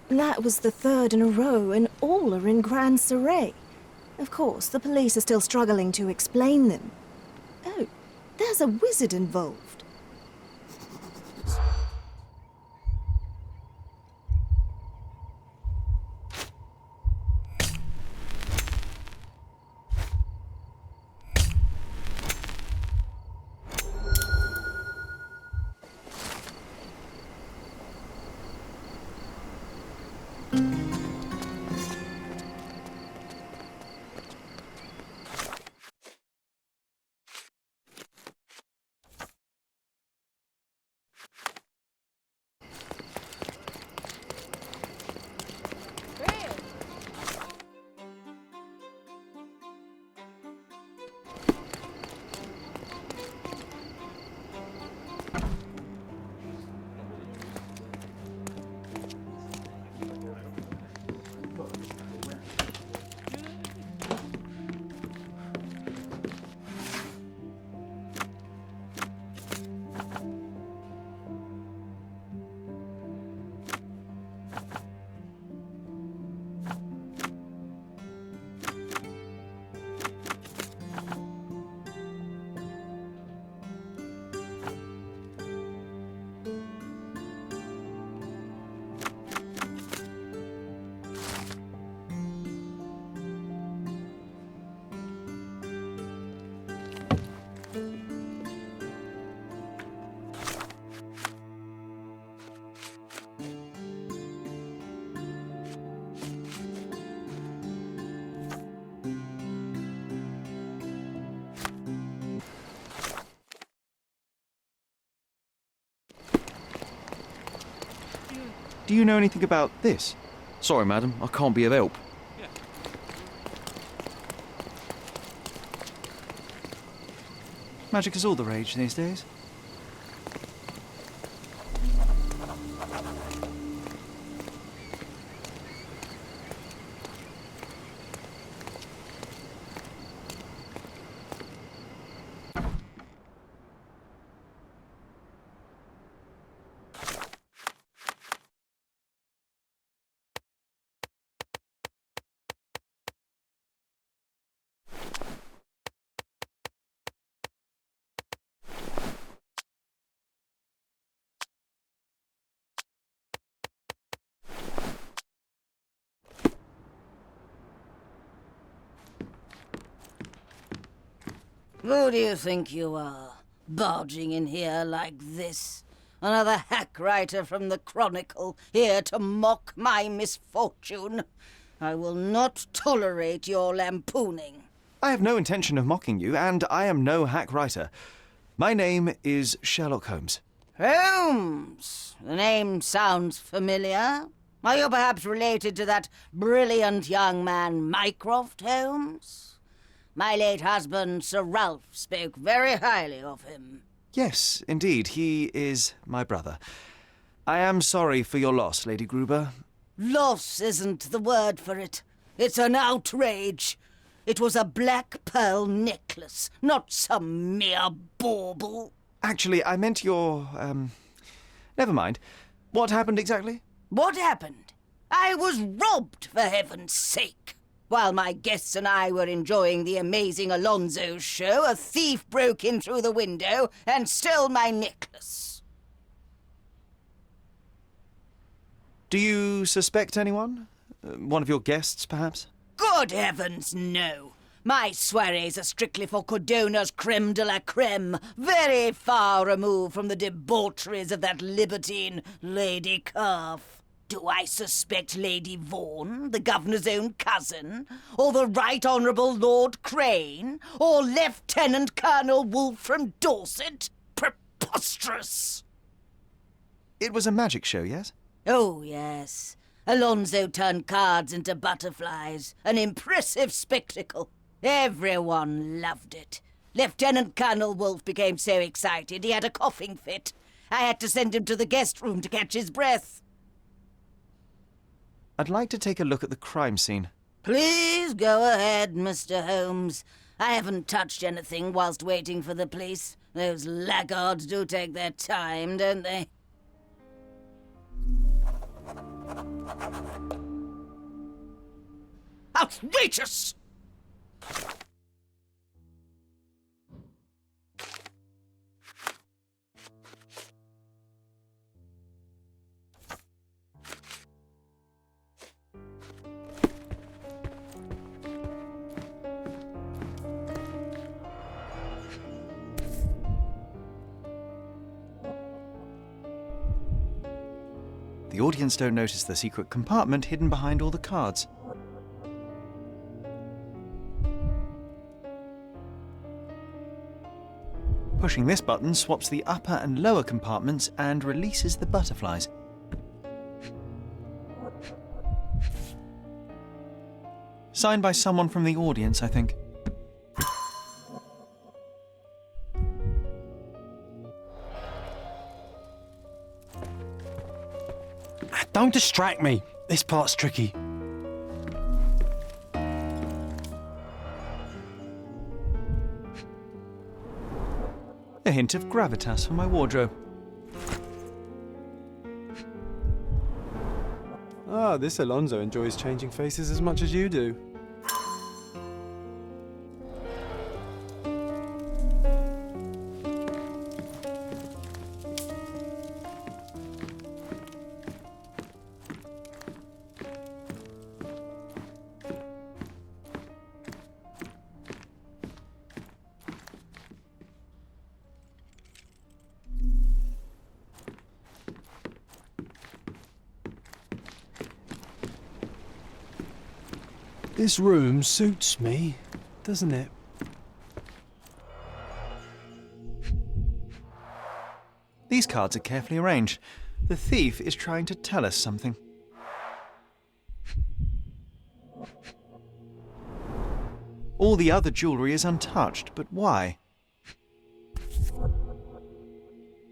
That was the third in a row, and all are in grand array. Of course, the police are still struggling to explain them. Oh, there's a wizard involved. Do you know anything about this? Sorry, madam, I can't be of help. Magic is all the rage these days. Who do you think you are, barging in here like this? Another hack writer from the Chronicle, here to mock my misfortune. I will not tolerate your lampooning. I have no intention of mocking you, and I am no hack writer. My name is Sherlock Holmes. Holmes! The name sounds familiar. Are you perhaps related to that brilliant young man, Mycroft Holmes? My late husband, Sir Ralph, spoke very highly of him. Yes, indeed, he is my brother. I am sorry for your loss, Lady Gruber. Loss isn't the word for it. It's an outrage. It was a black pearl necklace, not some mere bauble. Actually, I meant your, Never mind. What happened exactly? What happened? I was robbed, for heaven's sake. While my guests and I were enjoying the amazing Alonso show, a thief broke in through the window and stole my necklace. Do you suspect anyone? One of your guests, perhaps? Good heavens, no. My soirees are strictly for Cordona's creme de la creme, very far removed from the debaucheries of that libertine Lady Carr. Do I suspect Lady Vaughan, the governor's own cousin, or the Right Honourable Lord Crane, or Lieutenant Colonel Wolfe from Dorset? Preposterous! It was a magic show, yes? Oh, yes. Alonso turned cards into butterflies. An impressive spectacle. Everyone loved it. Lieutenant Colonel Wolfe became so excited he had a coughing fit. I had to send him to the guest room to catch his breath. I'd like to take a look at the crime scene. Please go ahead, Mr. Holmes. I haven't touched anything whilst waiting for the police. Those laggards do take their time, don't they? Outrageous! The audience don't notice the secret compartment hidden behind all the cards. Pushing this button swaps the upper and lower compartments and releases the butterflies. Signed by someone from the audience, I think. Don't distract me. This part's tricky. A hint of gravitas for my wardrobe. Ah, this Alonso enjoys changing faces as much as you do. This room suits me, doesn't it? These cards are carefully arranged. The thief is trying to tell us something. All the other jewellery is untouched, but why?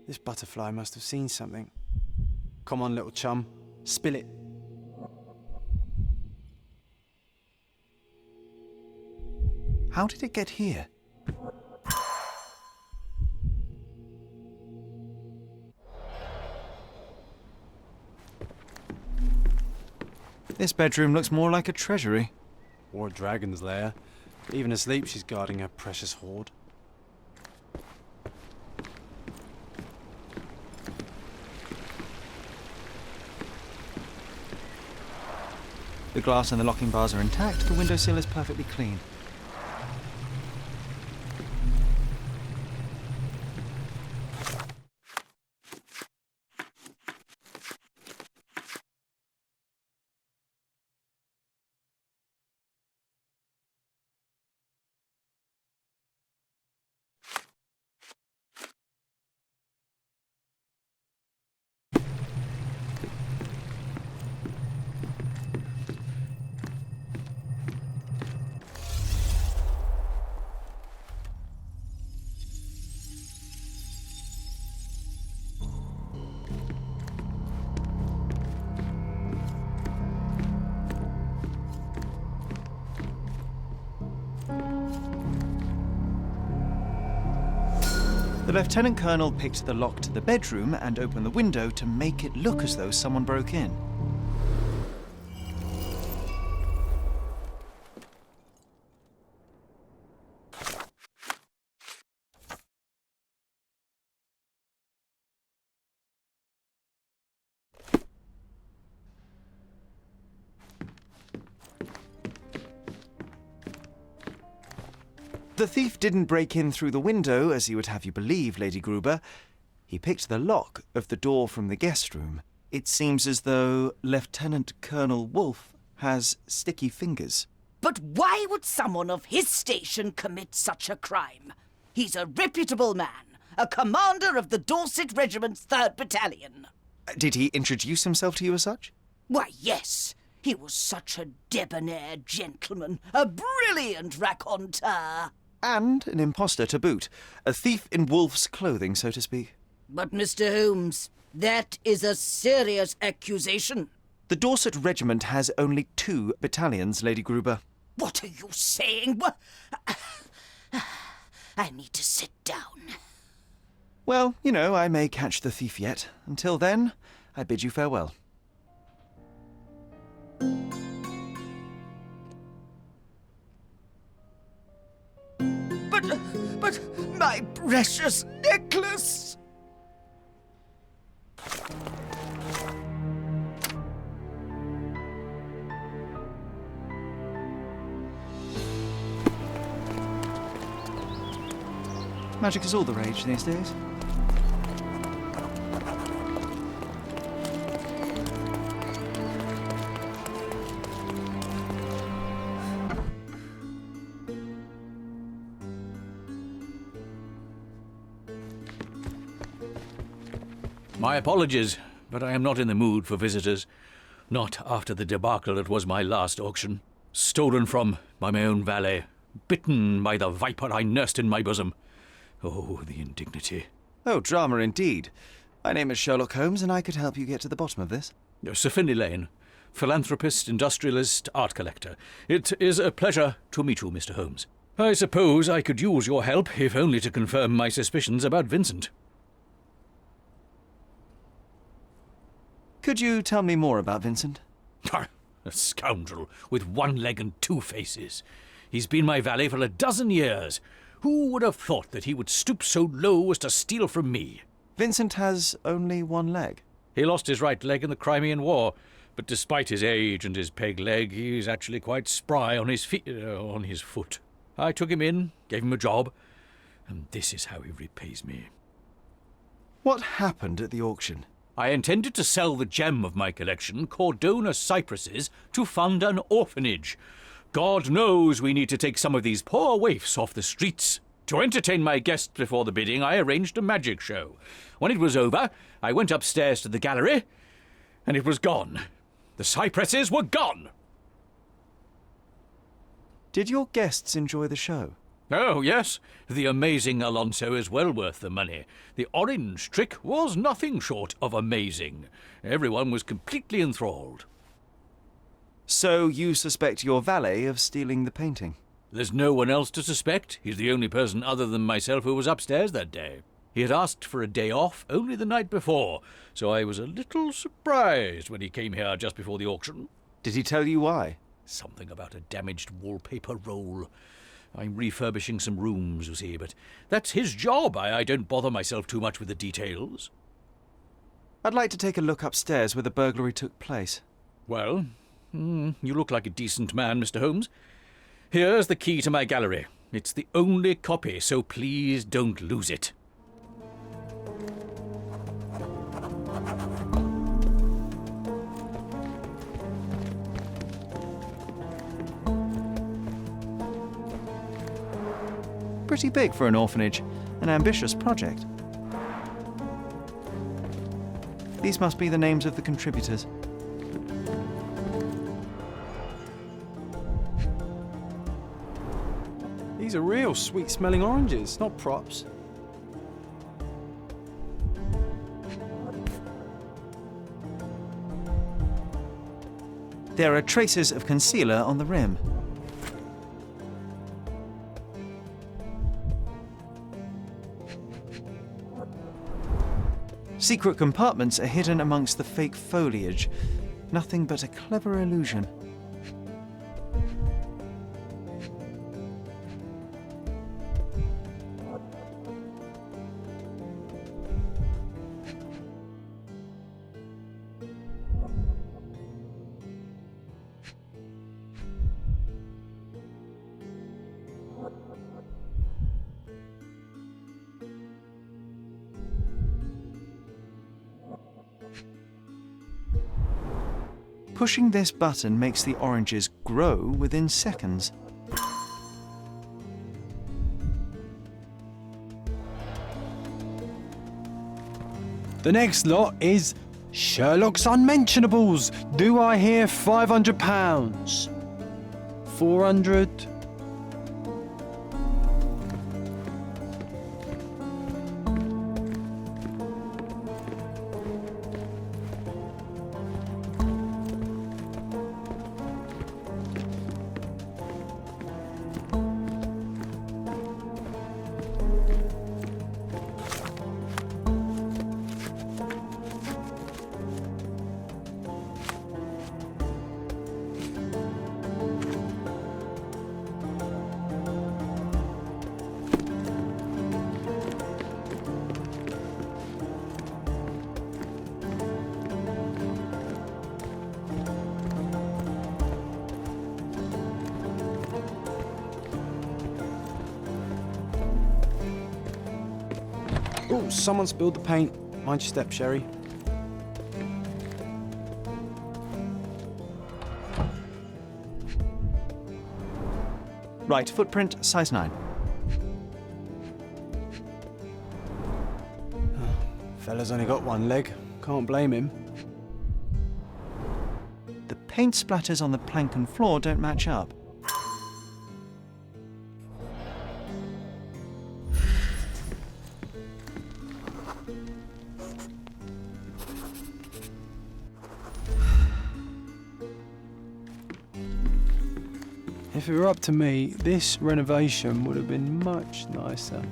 This butterfly must have seen something. Come on, little chum. Spill it. How did it get here? This bedroom looks more like a treasury. Or a dragon's lair. Even asleep, she's guarding her precious hoard. The glass and the locking bars are intact, the windowsill is perfectly clean. The Lieutenant Colonel picked the lock to the bedroom and opened the window to make it look as though someone broke in. The thief didn't break in through the window, as he would have you believe, Lady Gruber. He picked the lock of the door from the guest room. It seems as though Lieutenant Colonel Wolfe has sticky fingers. But why would someone of his station commit such a crime? He's a reputable man, a commander of the Dorset Regiment's 3rd Battalion. Did he introduce himself to you as such? Why, yes. He was such a debonair gentleman, a brilliant raconteur. And an impostor to boot. A thief in wolf's clothing, so to speak. But, Mr. Holmes, that is a serious accusation. The Dorset Regiment has only 2 battalions, Lady Gruber. What are you saying? I need to sit down. Well, you know, I may catch the thief yet. Until then, I bid you farewell. precious necklace! Magic is all the rage these days. My apologies, but I am not in the mood for visitors. Not after the debacle that was my last auction. Stolen from by my own valet. Bitten by the viper I nursed in my bosom. Oh, the indignity. Oh, drama indeed. My name is Sherlock Holmes, and I could help you get to the bottom of this. Sir Finlay Lane, philanthropist, industrialist, art collector. It is a pleasure to meet you, Mr. Holmes. I suppose I could use your help, if only to confirm my suspicions about Vincent. Could you tell me more about Vincent? A scoundrel with one leg and two faces. He's been my valet for a dozen years. Who would have thought that he would stoop so low as to steal from me? Vincent has only one leg. He lost his right leg in the Crimean War, but despite his age and his peg leg, he's actually quite spry on his foot. I took him in, gave him a job, and this is how he repays me. What happened at the auction? I intended to sell the gem of my collection, Cordona cypresses, to fund an orphanage. God knows we need to take some of these poor waifs off the streets. To entertain my guests before the bidding, I arranged a magic show. When it was over, I went upstairs to the gallery, and it was gone. The cypresses were gone! Did your guests enjoy the show? Oh, yes. The amazing Alonso is well worth the money. The orange trick was nothing short of amazing. Everyone was completely enthralled. So you suspect your valet of stealing the painting? There's no one else to suspect. He's the only person other than myself who was upstairs that day. He had asked for a day off only the night before, so I was a little surprised when he came here just before the auction. Did he tell you why? Something about a damaged wallpaper roll. I'm refurbishing some rooms, you see, but that's his job. I don't bother myself too much with the details. I'd like to take a look upstairs where the burglary took place. Well, you look like a decent man, Mr. Holmes. Here's the key to my gallery. It's the only copy, so please don't lose it. Pretty big for an orphanage. An ambitious project. These must be the names of the contributors. These are real sweet-smelling oranges, not props. There are traces of concealer on the rim. Secret compartments are hidden amongst the fake foliage. Nothing but a clever illusion. Pushing this button makes the oranges grow within seconds. The next lot is Sherlock's Unmentionables. Do I hear £500? 400? Oh, someone spilled the paint. Mind your step, Sherry. Right, footprint, size 9. Fella's only got one leg. Can't blame him. The paint splatters on the plank and floor don't match up. If it were up to me, this renovation would have been much nicer.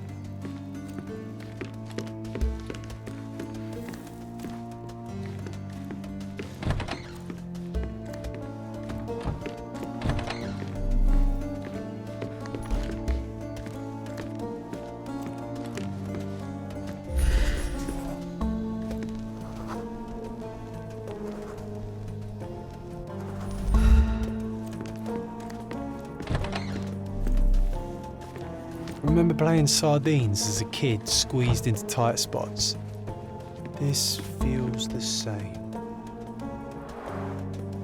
Remember playing sardines as a kid, squeezed into tight spots? This feels the same.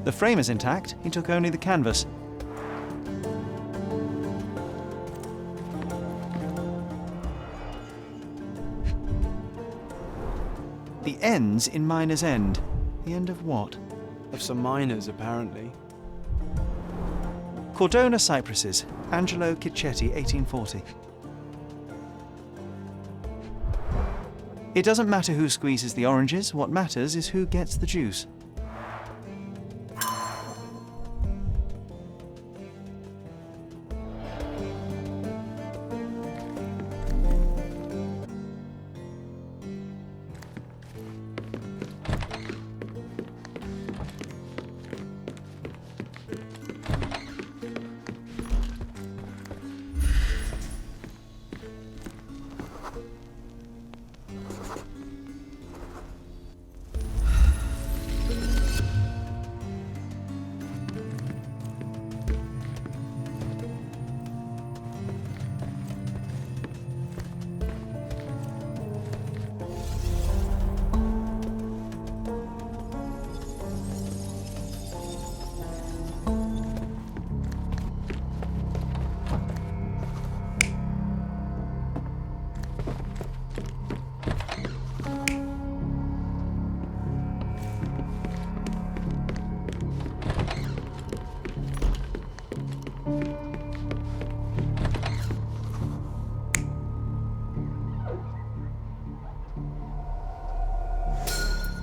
The frame is intact, he took only the canvas. The end's in miner's end. The end of what? Of some miners, apparently. Cordona cypresses, Angelo Cicchetti, 1840. It doesn't matter who squeezes the oranges, what matters is who gets the juice.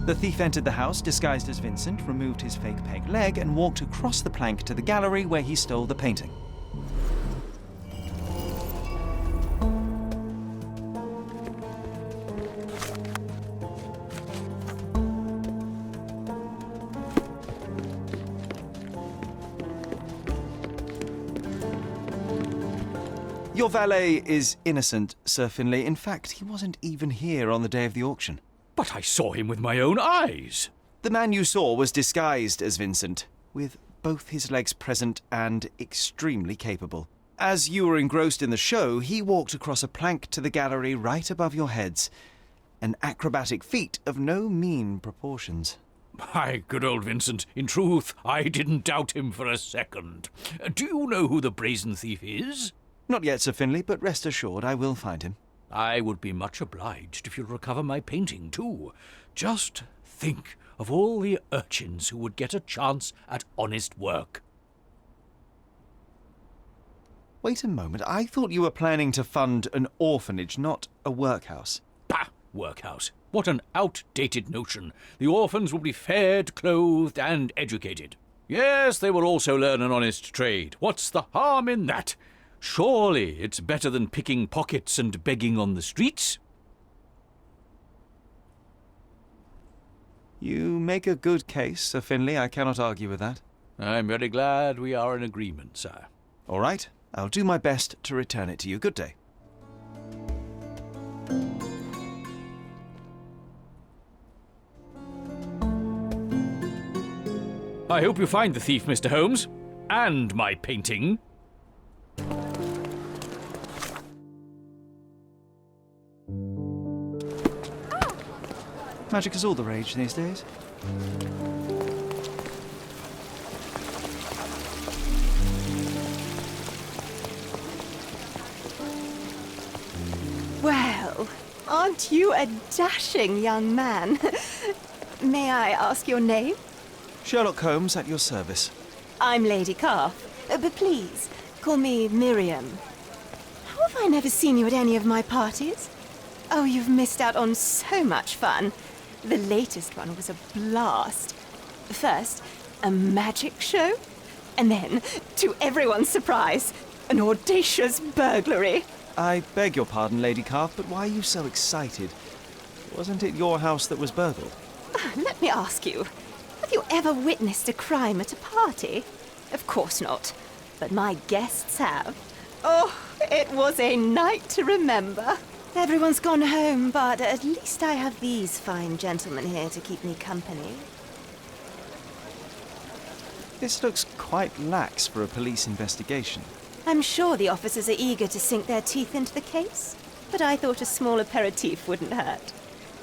The thief entered the house disguised as Vincent, removed his fake peg leg, and walked across the plank to the gallery where he stole the painting. Your valet is innocent, Sir Finlay. In fact, he wasn't even here on the day of the auction. But I saw him with my own eyes. The man you saw was disguised as Vincent, with both his legs present and extremely capable. As you were engrossed in the show, he walked across a plank to the gallery right above your heads. An acrobatic feat of no mean proportions. My good old Vincent, in truth, I didn't doubt him for a second. Do you know who the brazen thief is? Not yet, Sir Finlay, but rest assured I will find him. I would be much obliged if you'll recover my painting, too. Just think of all the urchins who would get a chance at honest work. Wait a moment, I thought you were planning to fund an orphanage, not a workhouse. Bah! Workhouse. What an outdated notion. The orphans will be fed, clothed, and educated. Yes, they will also learn an honest trade. What's the harm in that? Surely it's better than picking pockets and begging on the streets. You make a good case, Sir Finlay. I cannot argue with that. I'm very glad we are in agreement, sir. All right, I'll do my best to return it to you. Good day. I hope you find the thief, Mr. Holmes. And my painting. Magic is all the rage these days. Well, aren't you a dashing young man? May I ask your name? Sherlock Holmes at your service. I'm Lady Carr, but please, call me Miriam. How have I never seen you at any of my parties? Oh, you've missed out on so much fun. The latest one was a blast. First, a magic show, and then, to everyone's surprise, an audacious burglary. I beg your pardon, Lady Carr, but why are you so excited? Wasn't it your house that was burgled? Let me ask you, have you ever witnessed a crime at a party? Of course not, but my guests have. Oh, it was a night to remember. Everyone's gone home, but at least I have these fine gentlemen here to keep me company. This looks quite lax for a police investigation. I'm sure the officers are eager to sink their teeth into the case, but I thought a small aperitif wouldn't hurt.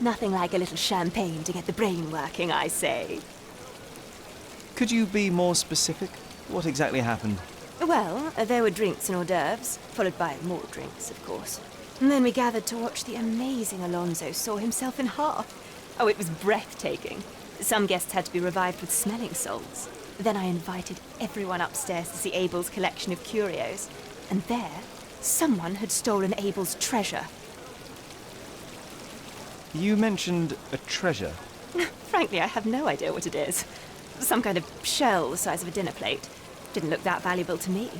Nothing like a little champagne to get the brain working, I say. Could you be more specific? What exactly happened? Well, there were drinks and hors d'oeuvres, followed by more drinks, of course. And then we gathered to watch the amazing Alonso saw himself in half. Oh, it was breathtaking. Some guests had to be revived with smelling salts. Then I invited everyone upstairs to see Abel's collection of curios. And there, someone had stolen Abel's treasure. You mentioned a treasure. Frankly, I have no idea what it is. Some kind of shell the size of a dinner plate. Didn't look that valuable to me.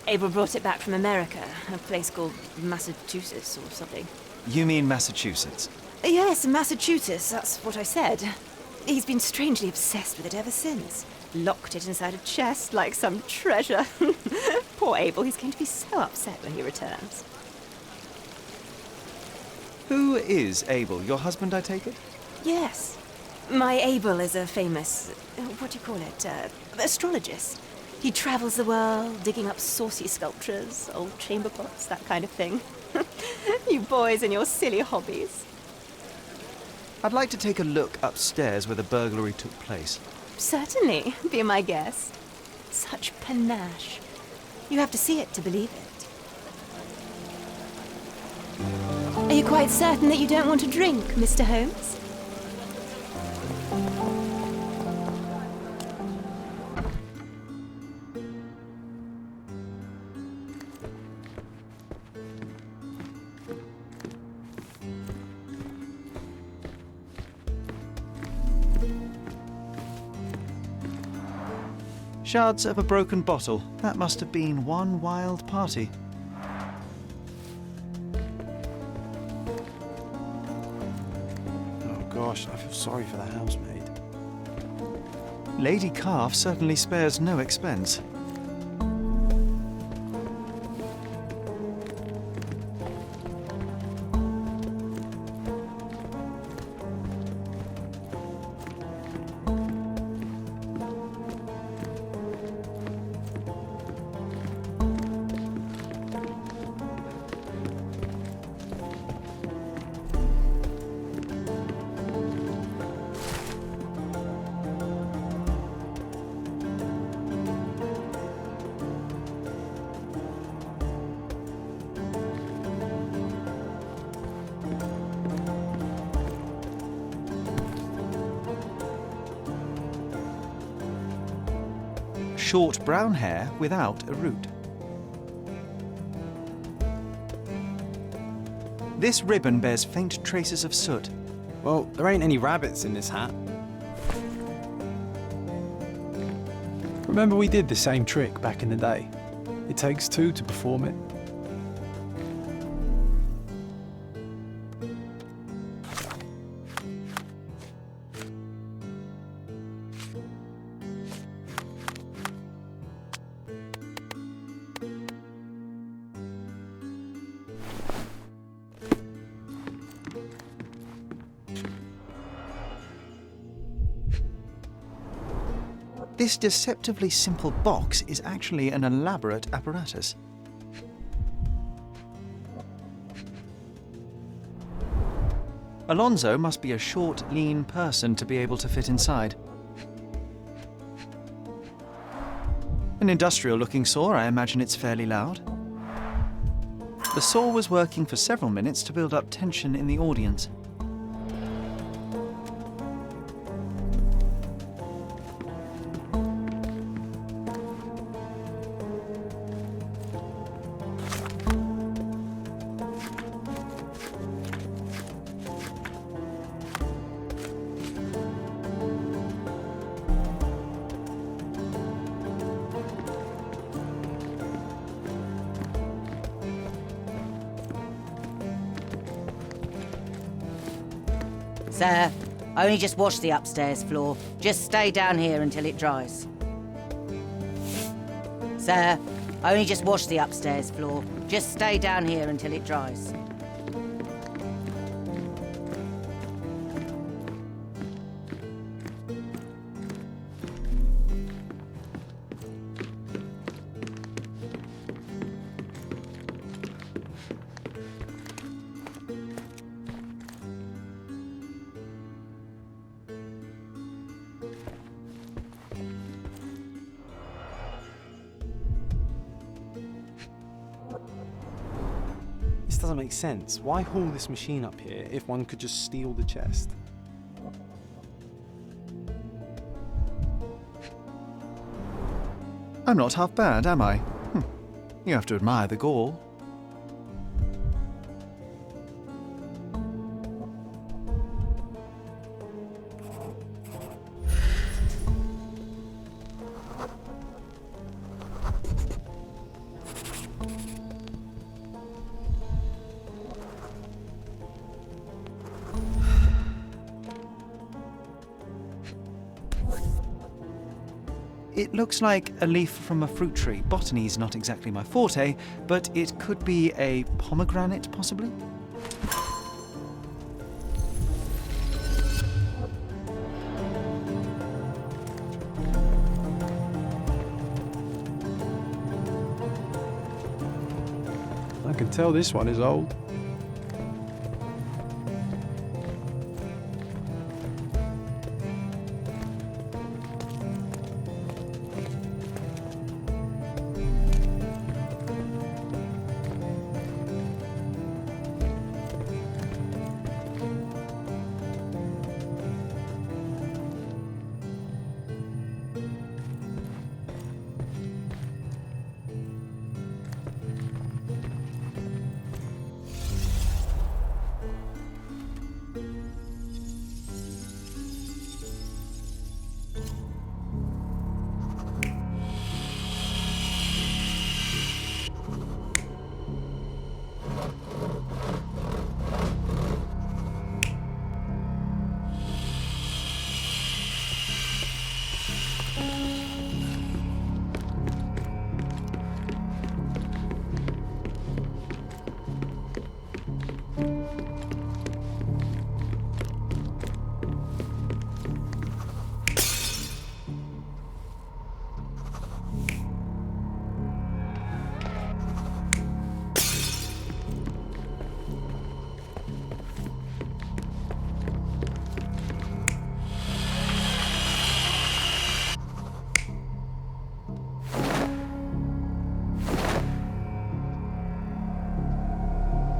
Abel brought it back from America, a place called Massachusetts or something. You mean Massachusetts? Yes, Massachusetts, that's what I said. He's been strangely obsessed with it ever since. Locked it inside a chest like some treasure. Poor Abel, he's going to be so upset when he returns. Who is Abel? Your husband, I take it? Yes. My Abel is a famous, what do you call it, astrologist. He travels the world, digging up saucy sculptures, old chamber pots, that kind of thing. You boys and your silly hobbies. I'd like to take a look upstairs where the burglary took place. Certainly, be my guest. Such panache. You have to see it to believe it. Are you quite certain that you don't want a drink, Mr. Holmes? Shards of a broken bottle. That must have been one wild party. Oh gosh, I feel sorry for the housemaid. Lady Carr certainly spares no expense. Short brown hair without a root. This ribbon bears faint traces of soot. Well, there ain't any rabbits in this hat. Remember we did the same trick back in the day. It takes two to perform it. This deceptively simple box is actually an elaborate apparatus. Alonso must be a short, lean person to be able to fit inside. An industrial-looking saw, I imagine it's fairly loud. The saw was working for several minutes to build up tension in the audience. Sir, only just wash the upstairs floor. Just stay down here until it dries. Sir, only just wash the upstairs floor. Just stay down here until it dries. This doesn't make sense. Why haul this machine up here if one could just steal the chest? I'm not half bad, am I? You have to admire the gall. It looks like a leaf from a fruit tree. Botany's not exactly my forte, but it could be a pomegranate, possibly? I can tell this one is old.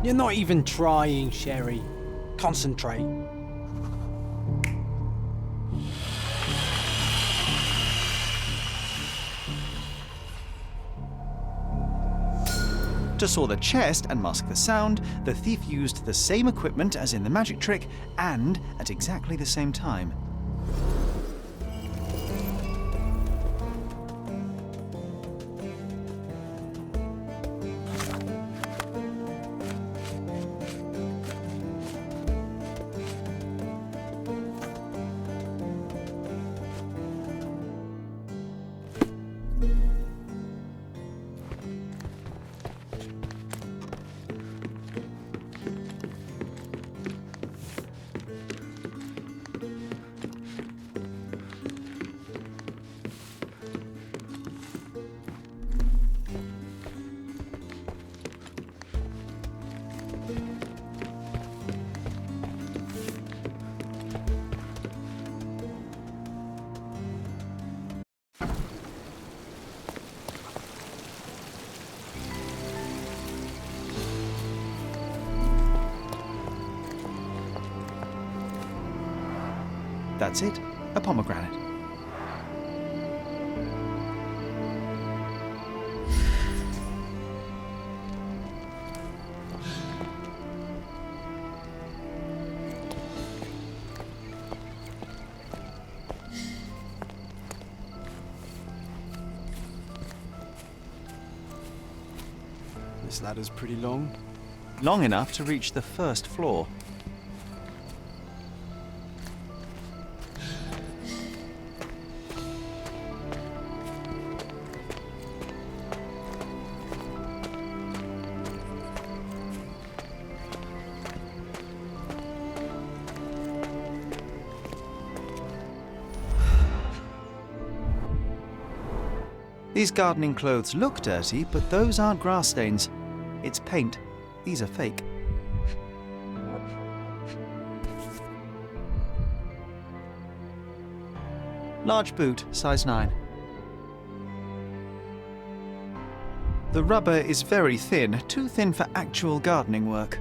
You're not even trying, Sherry. Concentrate. To saw the chest and mask the sound, the thief used the same equipment as in the magic trick, and at exactly the same time. That's it, a pomegranate. This ladder's pretty long. Long enough to reach the first floor. These gardening clothes look dirty, but those aren't grass stains. It's paint. These are fake. Large boot, size 9. The rubber is very thin, too thin for actual gardening work.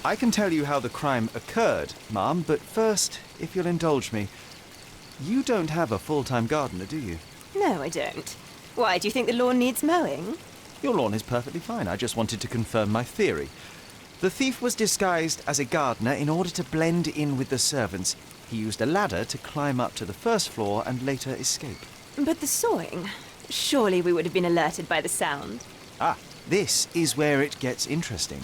I can tell you how the crime occurred, Ma'am, but first, if you'll indulge me, you don't have a full-time gardener, do you? No, I don't. Why, do you think the lawn needs mowing? Your lawn is perfectly fine. I just wanted to confirm my theory. The thief was disguised as a gardener in order to blend in with the servants. He used a ladder to climb up to the first floor and later escape. But the sawing? Surely we would have been alerted by the sound. Ah, this is where it gets interesting.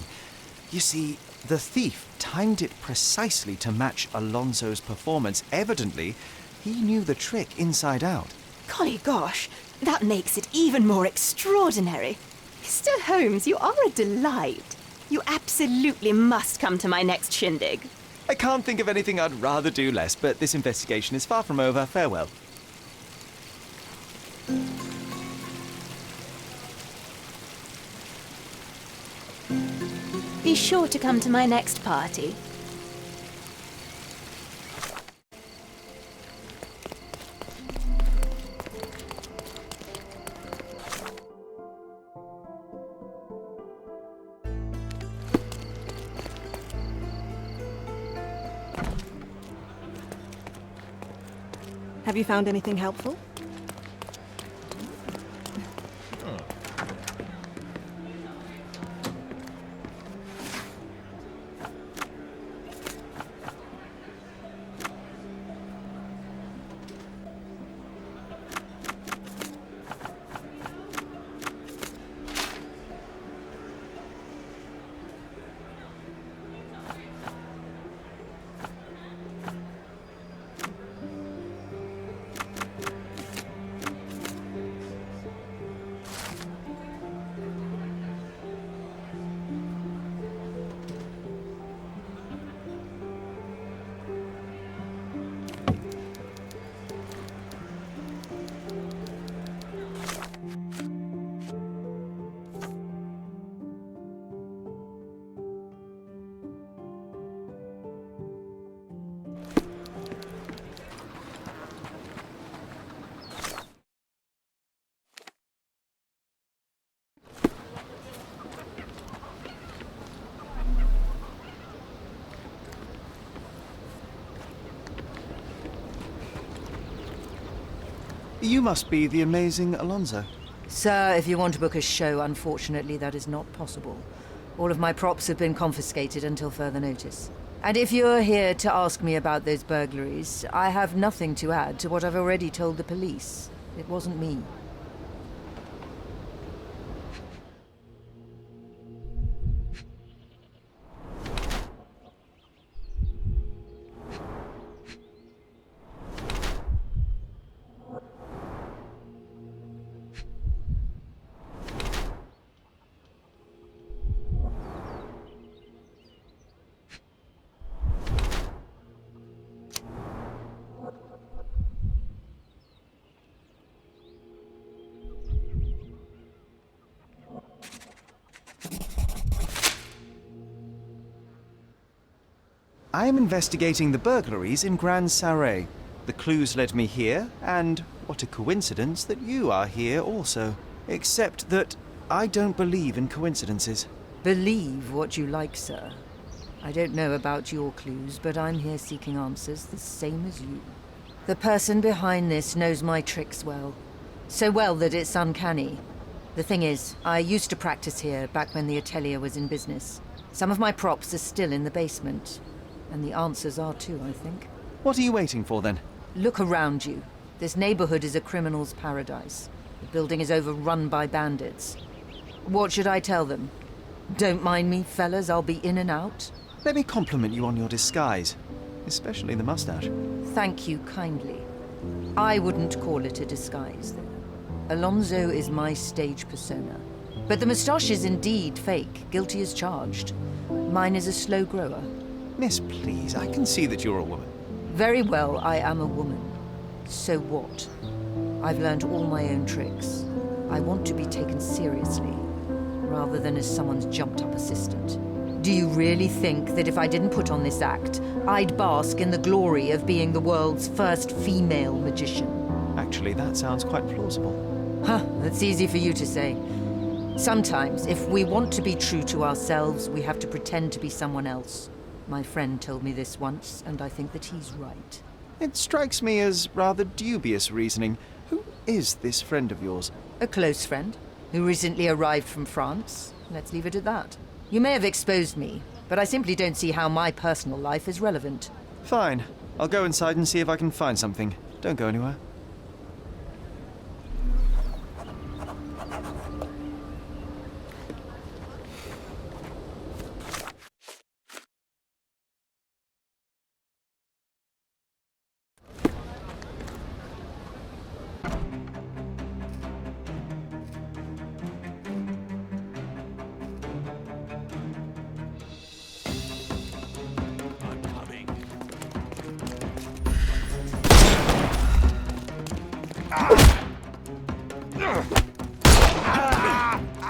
You see, the thief timed it precisely to match Alonso's performance. Evidently, he knew the trick inside out. Golly gosh, that makes it even more extraordinary. Mr. Holmes, you are a delight. You absolutely must come to my next shindig. I can't think of anything I'd rather do less, but this investigation is far from over. Farewell. Be sure to come to my next party. Have you found anything helpful? You must be the amazing Alonso. Sir, if you want to book a show, unfortunately that is not possible. All of my props have been confiscated until further notice. And if you're here to ask me about those burglaries, I have nothing to add to what I've already told the police. It wasn't me. I am investigating the burglaries in Grand Sarre. The clues led me here, and what a coincidence that you are here also. Except that I don't believe in coincidences. Believe what you like, sir. I don't know about your clues, but I'm here seeking answers the same as you. The person behind this knows my tricks well. So well that it's uncanny. The thing is, I used to practice here back when the atelier was in business. Some of my props are still in the basement. And the answers are too, I think. What are you waiting for then? Look around you. This neighborhood is a criminal's paradise. The building is overrun by bandits. What should I tell them? Don't mind me, fellas, I'll be in and out. Let me compliment you on your disguise, especially the mustache. Thank you kindly. I wouldn't call it a disguise, though. Alonso is my stage persona. But the moustache is indeed fake, guilty as charged. Mine is a slow grower. Miss, please, I can see that you're a woman. Very well, I am a woman. So what? I've learned all my own tricks. I want to be taken seriously, rather than as someone's jumped-up assistant. Do you really think that if I didn't put on this act, I'd bask in the glory of being the world's first female magician? Actually, that sounds quite plausible. Huh, that's easy for you to say. Sometimes, if we want to be true to ourselves, we have to pretend to be someone else. My friend told me this once, and I think that he's right. It strikes me as rather dubious reasoning. Who is this friend of yours? A close friend, who recently arrived from France. Let's leave it at that. You may have exposed me, but I simply don't see how my personal life is relevant. Fine. I'll go inside and see if I can find something. Don't go anywhere.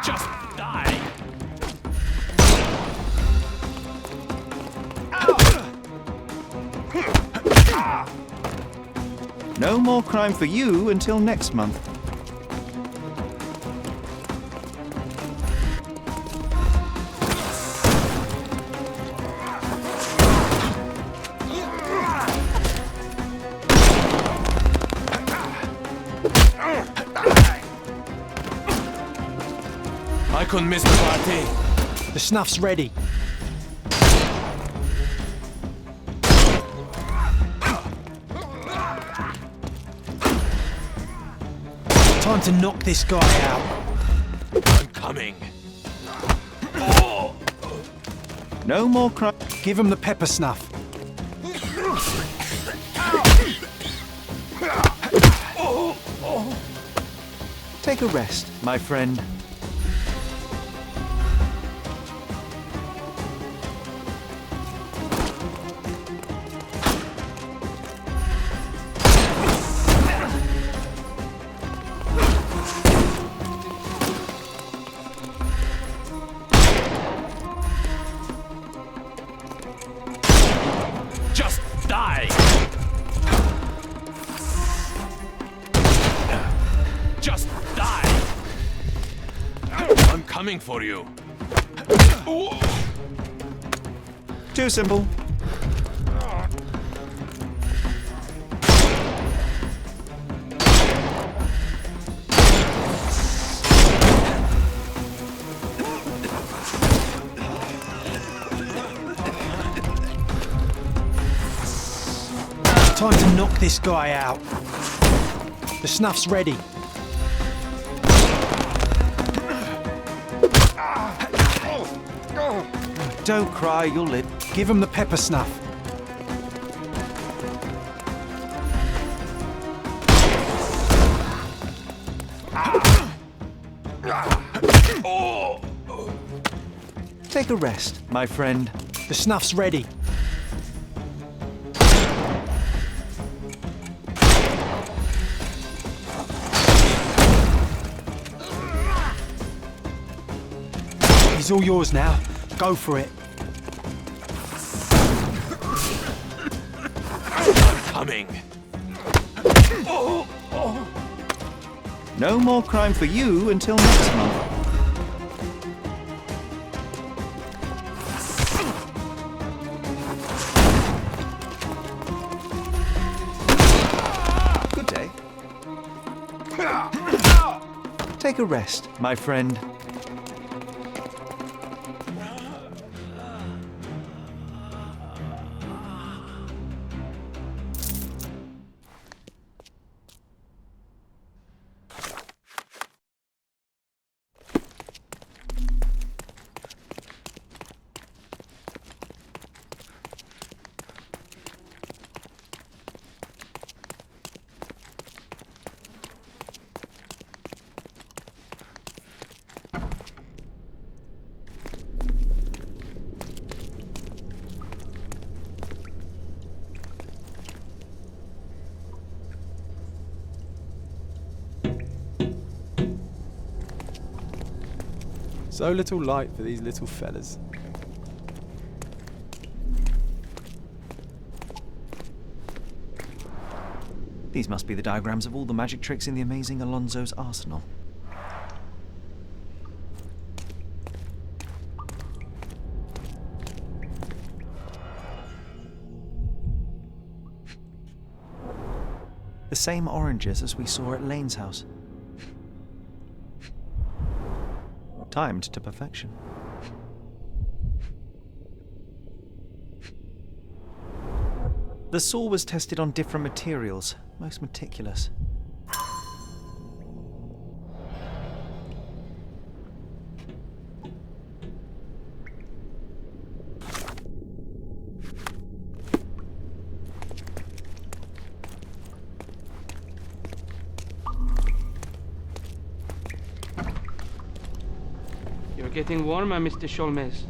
Just die! No more crime for you until next month. I couldn't miss the party. The snuff's ready. Time to knock this guy out. I'm coming. No more crime. Give him the pepper snuff. Take a rest, my friend. Just die! Just die! I'm coming for you. Too simple. Time to knock this guy out. The snuff's ready. Don't cry, you'll live. Give him the pepper snuff. Take a rest, my friend. The snuff's ready. He's all yours now. Go for it. coming. No more crime for you until next month. Good day. Take a rest, my friend. So little light for these little fellas. These must be the diagrams of all the magic tricks in the amazing Alonso's arsenal. The same oranges as we saw at Lane's house. Timed to perfection. The saw was tested on different materials, most meticulous. You're getting warmer, Mr. Sholmes.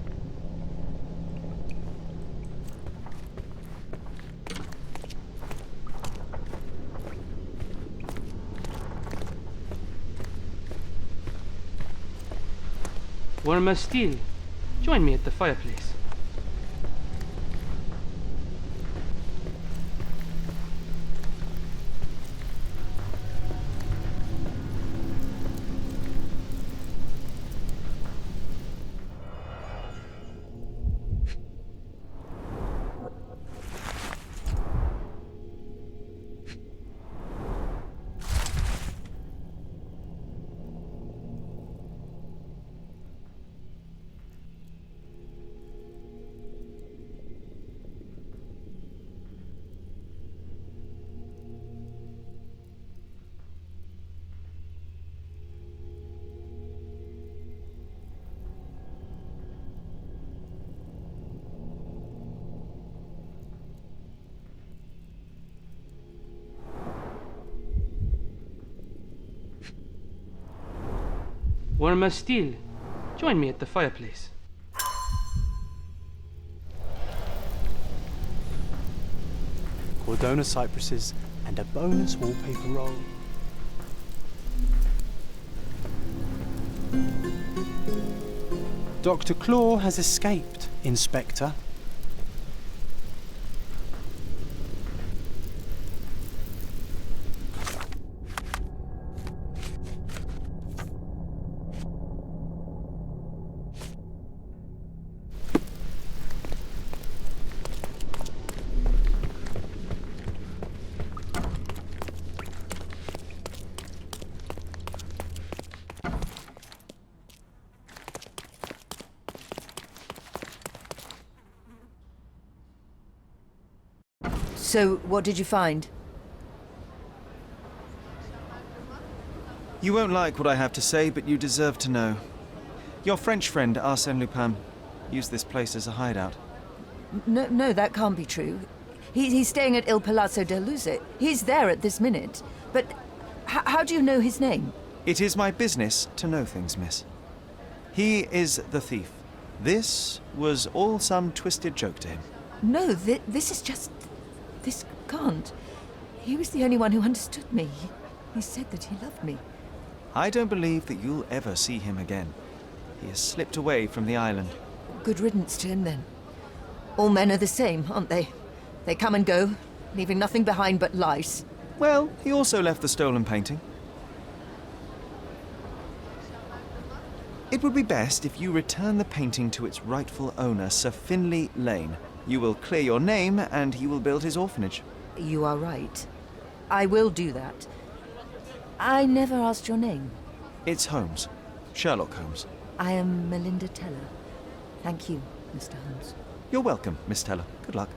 Warmer still. Join me at the fireplace. Warmer still. Join me at the fireplace. Cordona cypresses and a bonus wallpaper roll. Dr. Claw has escaped, Inspector. So, what did you find? You won't like what I have to say, but you deserve to know. Your French friend, Arsène Lupin, used this place as a hideout. No, that can't be true. He's staying at Il Palazzo del Luce. He's there at this minute. But how do you know his name? It is my business to know things, miss. He is the thief. This was all some twisted joke to him. No, this is just... This can't. He was the only one who understood me. He said that he loved me. I don't believe that you'll ever see him again. He has slipped away from the island. Good riddance to him, then. All men are the same, aren't they? They come and go, leaving nothing behind but lice. Well, he also left the stolen painting. It would be best if you return the painting to its rightful owner, Sir Finlay Lane. You will clear your name, and he will build his orphanage. You are right. I will do that. I never asked your name. It's Holmes. Sherlock Holmes. I am Melinda Teller. Thank you, Mr. Holmes. You're welcome, Miss Teller. Good luck.